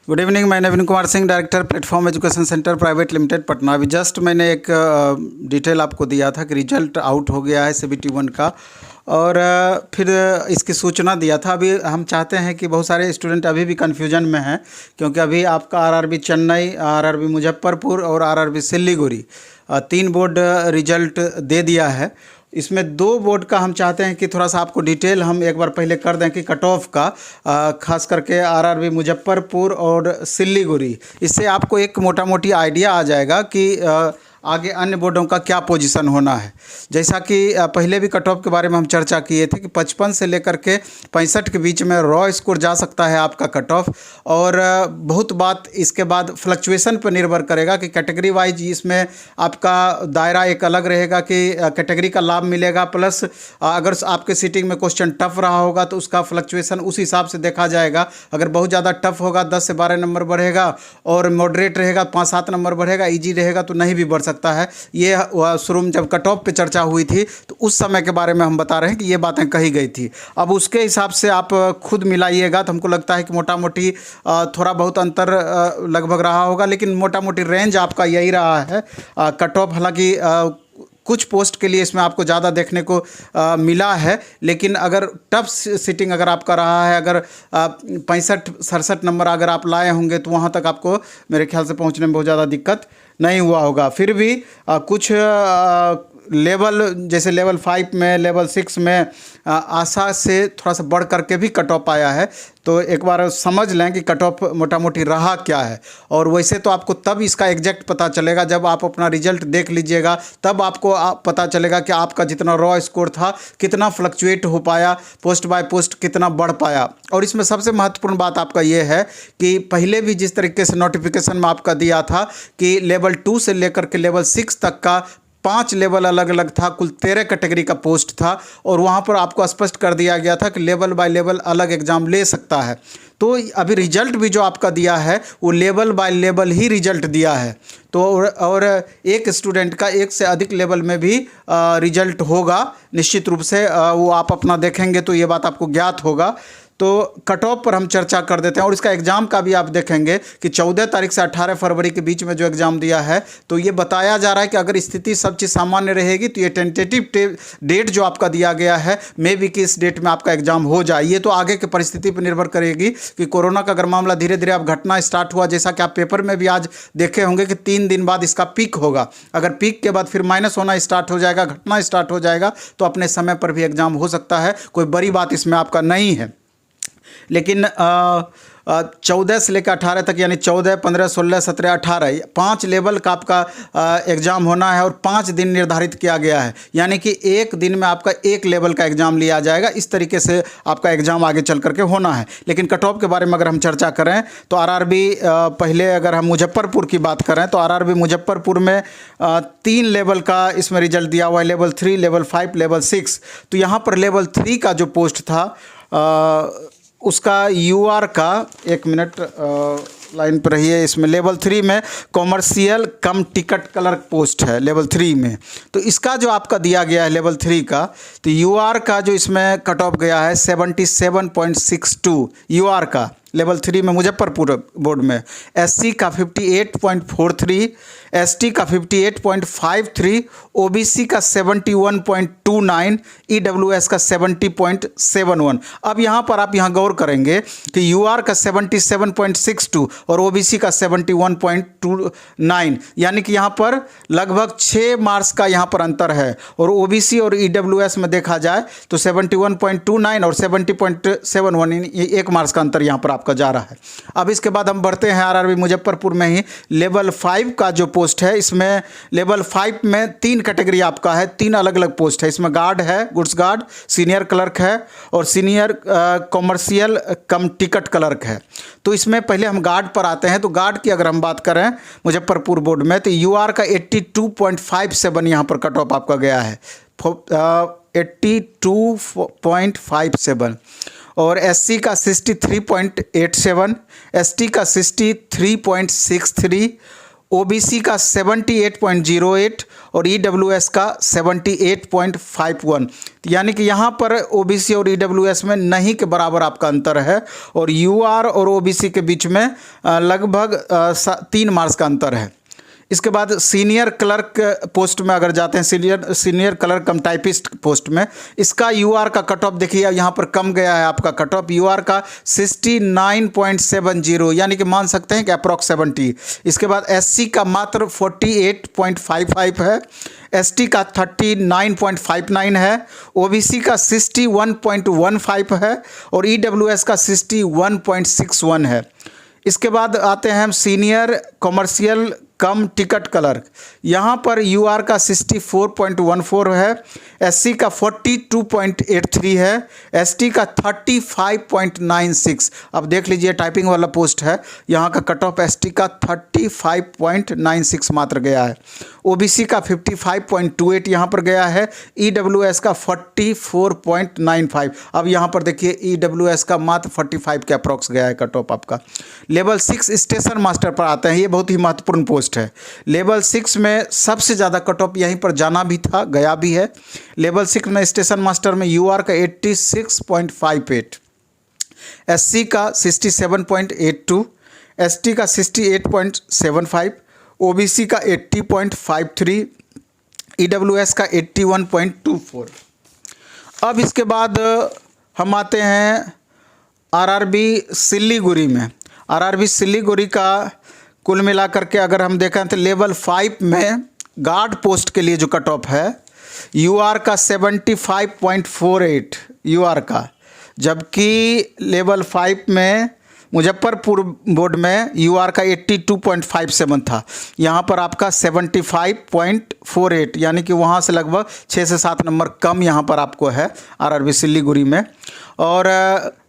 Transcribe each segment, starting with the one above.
Good evening. मैं Naveen Kumar Singh, director platform education centre private limited Patna. अभी just मैंने एक डिटेल आपको दिया था कि रिजल्ट आउट हो गया है CBT 1 का, और फिर इसकी सूचना दिया था। अभी हम चाहते हैं कि बहुत सारे स्टूडेंट अभी भी कन्फ्यूजन में हैं, क्योंकि अभी आपका RRB चेन्नई, RRB मुजफ्फरपुर और RRB सिल्लीगुड़ी 3 बोर्ड रिजल्ट दे दिया है। इसमें 2 बोर्ड का हम चाहते हैं कि थोड़ा सा आपको डिटेल हम एक बार पहले कर दें कि कट ऑफ का, खास करके RRB मुजफ्फरपुर और सिल्लीगुड़ी। इससे आपको एक मोटा मोटी आइडिया आ जाएगा कि आगे अन्य बोर्डों का क्या पोजीशन होना है। जैसा कि पहले भी कट ऑफ के बारे में हम चर्चा किए थे कि 55 से लेकर के 65 के बीच में रॉ स्कोर जा सकता है आपका कट ऑफ। और बहुत बात इसके बाद फ्लक्चुएशन पर निर्भर करेगा कि कैटेगरी वाइज इसमें आपका दायरा एक अलग रहेगा कि कैटेगरी का लाभ मिलेगा, प्लस अगर आपके सीटिंग में क्वेश्चन टफ रहा होगा तो उसका फ्लक्चुएशन उस हिसाब से देखा जाएगा। अगर बहुत ज़्यादा टफ होगा 10 से 12 नंबर बढ़ेगा, और मॉडरेट रहेगा 5-7 नंबर बढ़ेगा, ईजी रहेगा तो नहीं भी बढ़ सकता है। ये शुरू में जब कट ऑफ पे चर्चा हुई थी तो उस समय के बारे में हम बता रहे हैं कि ये बातें कही गई थी। अब उसके हिसाब से आप खुद मिलाइएगा तो हमको लगता है कि मोटा मोटी थोड़ा बहुत अंतर लगभग रहा होगा, लेकिन मोटा मोटी रेंज आपका यही रहा है। कट ऑफ हालांकि कुछ पोस्ट के लिए इसमें आपको ज़्यादा देखने को मिला है, लेकिन अगर टफ सीटिंग अगर आपका रहा है, अगर 65-67 नंबर अगर आप लाए होंगे तो वहाँ तक आपको मेरे ख्याल से पहुँचने में बहुत ज़्यादा दिक्कत नहीं हुआ होगा। फिर भी कुछ लेवल जैसे लेवल 5 में, लेवल 6 में आशा से थोड़ा सा बढ़ करके भी कट ऑफ आया है। तो एक बार समझ लें कि कट ऑफ मोटा मोटी रहा क्या है। और वैसे तो आपको तब इसका एग्जैक्ट पता चलेगा जब आप अपना रिजल्ट देख लीजिएगा, तब आपको पता चलेगा कि आपका जितना रॉ स्कोर था कितना फ्लक्चुएट हो पाया, पोस्ट बाय पोस्ट कितना बढ़ पाया। और इसमें सबसे महत्वपूर्ण बात आपका ये है कि पहले भी जिस तरीके से नोटिफिकेशन में आपका दिया था कि लेवल 2 से लेकर के लेवल 6 तक का 5 लेवल अलग अलग था, कुल 13 कैटेगरी का पोस्ट था, और वहाँ पर आपको स्पष्ट कर दिया गया था कि लेवल बाय लेवल अलग एग्जाम ले सकता है। तो अभी रिजल्ट भी जो आपका दिया है वो level by level he result दिया है। तो और एक स्टूडेंट का एक से अधिक लेवल में भी रिजल्ट होगा निश्चित रूप से, वो आप अपना देखेंगे तो ये बात आपको ज्ञात होगा। तो कट ऑफ पर हम चर्चा कर देते हैं, और इसका एग्ज़ाम का भी आप देखेंगे कि 14 तारीख से 18 फरवरी के बीच में जो एग्ज़ाम दिया है, तो ये बताया जा रहा है कि अगर स्थिति सब चीज़ सामान्य रहेगी तो ये टेंटेटिव डेट जो आपका दिया गया है मे बी कि इस डेट में आपका एग्ज़ाम हो जाए। ये तो आगे की परिस्थिति पर निर्भर करेगी कि कोरोना का अगर मामला धीरे धीरे अब घटना स्टार्ट हुआ, जैसा कि आप पेपर में भी आज देखे होंगे कि 3 दिन बाद इसका पीक होगा। अगर पीक के बाद फिर माइनस होना स्टार्ट हो जाएगा, घटना स्टार्ट हो जाएगा, तो अपने समय पर भी एग्ज़ाम हो सकता है। कोई बड़ी बात इसमें आपका नहीं है। लेकिन 14 से लेकर 18 तक, यानी 14, 15, 16, 17, 18 5 लेवल का आपका एग्ज़ाम होना है, और 5 दिन निर्धारित किया गया है, यानी कि एक दिन में आपका एक लेवल का एग्ज़ाम लिया जाएगा। इस तरीके से आपका एग्ज़ाम आगे चल करके होना है। लेकिन कट ऑफ के बारे में अगर हम चर्चा करें तो RRB, पहले अगर हम मुजफ्फरपुर की बात करें तो RRB मुजफ्फरपुर में 3 लेवल का इसमें रिजल्ट दिया हुआ है, लेवल 3, लेवल 5, लेवल 6। तो यहाँ पर लेवल 3 का जो पोस्ट था उसका UR का, एक मिनट लाइन पर रहिए, इसमें लेवल 3 में कॉमर्शियल कम टिकट क्लर्क पोस्ट है लेवल 3 में। तो इसका जो आपका दिया गया है लेवल 3 का, तो UR का जो इसमें कट ऑफ गया है 77.62 UR का लेवल 3 में मुजफ्फरपुर बोर्ड में। SC का 58.43, ST का 58.53, OBC का 71.29, EWS का 70.71। अब यहाँ पर आप यहाँ गौर करेंगे कि UR का 77.62 और OBC का 71.29, यानी कि यहाँ पर लगभग 6 मार्क्स का यहाँ पर अंतर है। और OBC और EWS में देखा जाए तो 71.29 और 70.71, ये 1 मार्क्स का अंतर यहाँ पर आपका जा रहा है। अब इसके बाद हम बढ़ते हैं RRB मुजफ्फरपुर में ही लेवल 5 का जो पोस्ट है। इसमें लेवल 5 में 3 कैटेगरी आपका है, 3 अलग अलग पोस्ट है। इसमें गार्ड है, गुड्स गार्ड, सीनियर क्लर्क है, और सीनियर कॉमर्शियल कम टिकट क्लर्क है। तो इसमें पहले हम गार्ड पर आते हैं। तो गार्ड की अगर हम बात करें मुजफ्फरपुर बोर्ड में तो UR का 82.57 यहाँ पर कट ऑफ आपका गया है, 82.57, और SC का 63.87, ST का 63.63, ओबीसी का 78.08 और ईडब्ल्यूएस का 78.51। यानी कि यहाँ पर ओबीसी और ईडब्ल्यूएस में नहीं के बराबर आपका अंतर है, और यूआर और ओबीसी के बीच में लगभग 3 मार्क्स का अंतर है। इसके बाद सीनियर क्लर्क पोस्ट में अगर जाते हैं, सीनियर क्लर्क कम टाइपिस्ट पोस्ट में, इसका यूआर का कट ऑफ देखिए यहाँ पर कम गया है आपका कट ऑफ यूआर का 69.70, यानी कि मान सकते हैं कि अप्रॉक्स 70। इसके बाद एससी का मात्र 48.55 है, एसटी का 39.59 है, ओबीसी का 61.15 है और ईडब्ल्यूएस का 61.61 है। इसके बाद आते हैं हम सीनियर कॉमर्शियल कम टिकट क्लर्क। यहाँ पर यूआर का 64.14 है, एससी का 42.83 है, एसटी का 35.96। अब देख लीजिए टाइपिंग वाला पोस्ट है, यहाँ का कट ऑफ एसटी का 35.96 मात्र गया है, ओबीसी का 55.28 यहाँ पर गया है, ईडब्ल्यूएस का 44.95। अब यहाँ पर देखिए ईडब्ल्यूएस का मात्र 45 के अप्रॉक्स गया है कट ऑफ आपका। लेवल 6 स्टेशन मास्टर पर आते हैं, ये बहुत ही महत्वपूर्ण पोस्ट है। लेवल 6 में सबसे ज़्यादा कट ऑफ यहीं पर जाना भी था, गया भी है। लेवल 6 में स्टेशन मास्टर में यूआर का 86.58, एससी का 67.82, एसटी का 68.75, ओबीसी का 80.53, ईडब्ल्यूएस का 81.24। अब इसके बाद हम आते हैं आरआरबी सिल्लीगुड़ी में। आरआरबी सिल्लीगुड़ी का कुल मिलाकर के अगर हम देखें तो लेवल 5 में गार्ड पोस्ट के लिए जो कट ऑफ है यूआर का 75.48 यूआर का, जबकि लेवल 5 में मुजफ्फरपुर बोर्ड में यूआर का 82.57 था, यहाँ पर आपका 75.48, यानी कि वहाँ से लगभग 6 से 7 नंबर कम यहाँ पर आपको है आरआरबी सिल्लीगुड़ी में। और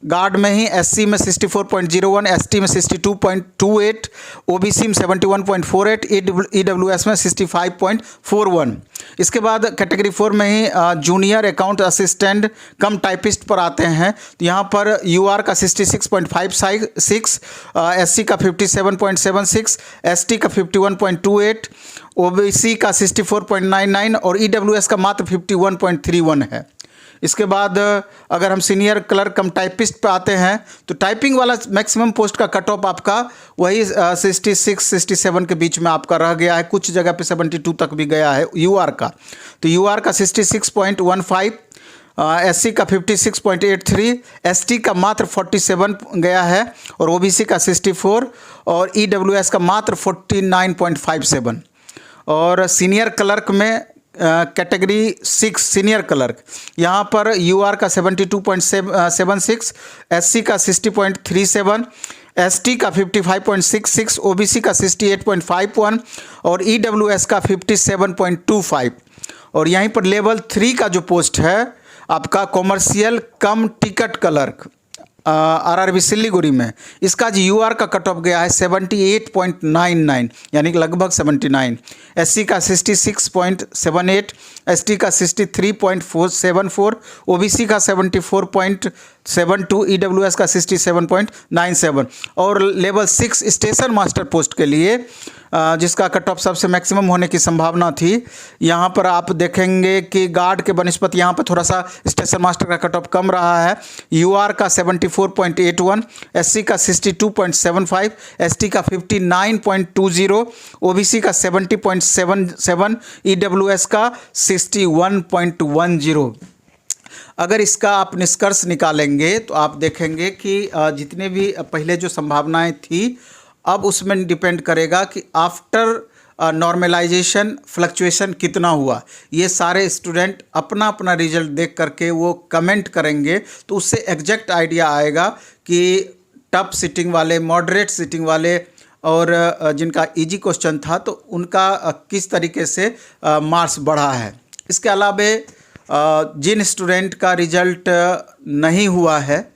गार्ड में ही एससी में 64.01, एसटी में 62.28, ओबीसी में 71.48, ईडब्ल्यूएस में 65.41। इसके बाद कैटेगरी 4 में ही junior account assistant cum typist पर आते हैं, तो यहाँ पर यूआर का 66.56, एससी का 57.76, एसटी का 51.28, ओबीसी का 64.99 और ईडब्ल्यूएस का मात्र 51.31 है। इसके बाद अगर हम सीनियर क्लर्क कम टाइपिस्ट पे आते हैं तो टाइपिंग वाला मैक्सिमम पोस्ट का कट ऑफ आपका वही 66-67 के बीच में आपका रह गया है, कुछ जगह पे 72 तक भी गया है यूआर का। तो यूआर का 66.15, एससी का 56.83, एसटी का मात्र 47 गया है और ओबीसी का 64 और ईडब्ल्यूएस का मात्र 49.57। और सीनियर क्लर्क में कैटेगरी 6 सीनियर क्लर्क, यहाँ पर यूआर का 72.76, एससी का 60.37, एसटी का 55.66, ओबीसी का 68.51 और ईडब्ल्यूएस का 57.25। और यहीं पर लेवल 3 का जो पोस्ट है आपका कॉमर्शियल कम टिकट क्लर्क आरआरबी सिल्लीगुड़ी में, इसका जो यूआर का कट ऑफ गया है 78.99, यानी कि लगभग 79, एससी का 66.78, एसटी का 63.474, ओबीसी का 74.72, ईडब्ल्यूएस का 67.97। और लेवल 6 स्टेशन मास्टर पोस्ट के लिए जिसका कट ऑफ सबसे मैक्सिमम होने की संभावना थी, यहाँ पर आप देखेंगे कि गार्ड के बनस्पत यहाँ पर थोड़ा सा स्टेशन मास्टर का कट ऑफ कम रहा है। यूआर का 74.81, एससी का 62.75, एसटी का 59.20, ओबीसी का 70.77, ईडब्ल्यूएस का 61.10। अगर इसका आप निष्कर्ष निकालेंगे तो आप देखेंगे कि जितने भी पहले जो संभावनाएं थी अब उसमें डिपेंड करेगा कि आफ्टर नॉर्मलाइजेशन फ्लक्चुएशन कितना हुआ। ये सारे स्टूडेंट अपना अपना रिजल्ट देख करके वो कमेंट करेंगे तो उससे एग्जैक्ट आइडिया आएगा कि टफ सिटिंग वाले, मॉडरेट सिटिंग वाले और जिनका इजी क्वेश्चन था तो उनका किस तरीके से मार्क्स बढ़ा है। इसके अलावा जिन स्टूडेंट का रिजल्ट नहीं हुआ है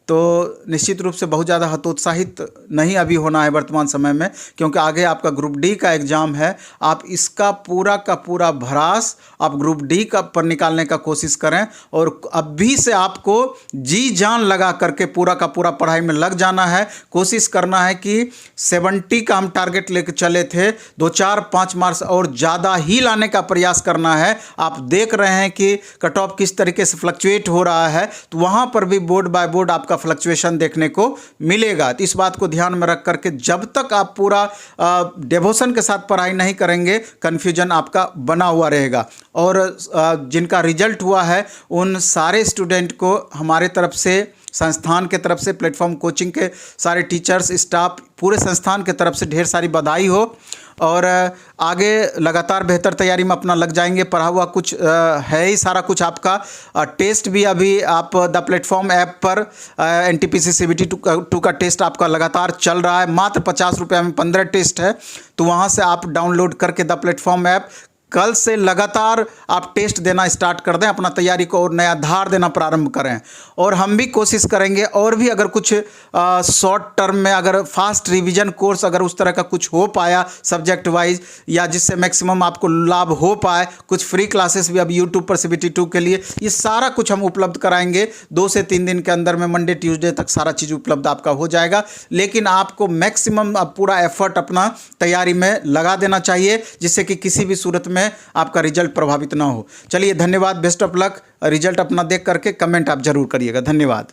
तो निश्चित रूप से बहुत ज़्यादा हतोत्साहित नहीं अभी होना है वर्तमान समय में, क्योंकि आगे आपका ग्रुप डी का एग्ज़ाम है। आप इसका पूरा का पूरा भरास आप ग्रुप डी का पर निकालने का कोशिश करें, और अभी से आपको जी जान लगा करके पूरा का पूरा पढ़ाई में लग जाना है। कोशिश करना है कि 70 का हम टारगेट लेकर चले थे, 2-4-5 मार्क्स और ज़्यादा ही लाने का प्रयास करना है। आप देख रहे हैं कि कट ऑफ किस तरीके से फ्लक्चुएट हो रहा है, तो वहाँ पर भी बोर्ड बाय बोर्ड आपका फ्लक्चुएशन देखने को मिलेगा। तो इस बात को ध्यान में रख करके जब तक आप पूरा डिवोशन के साथ पढ़ाई नहीं करेंगे, कन्फ्यूजन आपका बना हुआ रहेगा। और जिनका रिजल्ट हुआ है उन सारे स्टूडेंट को हमारे तरफ से, संस्थान के तरफ से, प्लेटफॉर्म कोचिंग के सारे टीचर्स, स्टाफ, पूरे संस्थान के तरफ से ढेर सारी बधाई हो। और आगे लगातार बेहतर तैयारी में अपना लग जाएंगे। पढ़ा हुआ कुछ है ही सारा कुछ आपका। टेस्ट भी अभी आप द प्लेटफॉर्म ऐप पर NTPC CBT 2 का टेस्ट आपका लगातार चल रहा है। मात्र 50 रुपये में 15 टेस्ट है, तो वहाँ से आप डाउनलोड करके द प्लेटफॉर्म ऐप कल से लगातार आप टेस्ट देना स्टार्ट कर दें, अपना तैयारी को और नया धार देना प्रारंभ करें। और हम भी कोशिश करेंगे, और भी अगर कुछ शॉर्ट टर्म में अगर फास्ट रिवीजन कोर्स अगर उस तरह का कुछ हो पाया सब्जेक्ट वाइज, या जिससे मैक्सिमम आपको लाभ हो पाए, कुछ फ्री क्लासेस भी अब यूट्यूब पर CBT 2 के लिए, ये सारा कुछ हम उपलब्ध कराएंगे। 2 से 3 दिन के अंदर में, मंडे ट्यूसडे तक सारा चीज़ उपलब्ध आपका हो जाएगा। लेकिन आपको मैक्सिमम पूरा एफर्ट अपना तैयारी में लगा देना चाहिए, जिससे कि किसी भी सूरत में आपका रिजल्ट प्रभावित ना हो। चलिए, धन्यवाद, बेस्ट ऑफ लक। रिजल्ट अपना देख करके कमेंट आप जरूर करिएगा। धन्यवाद।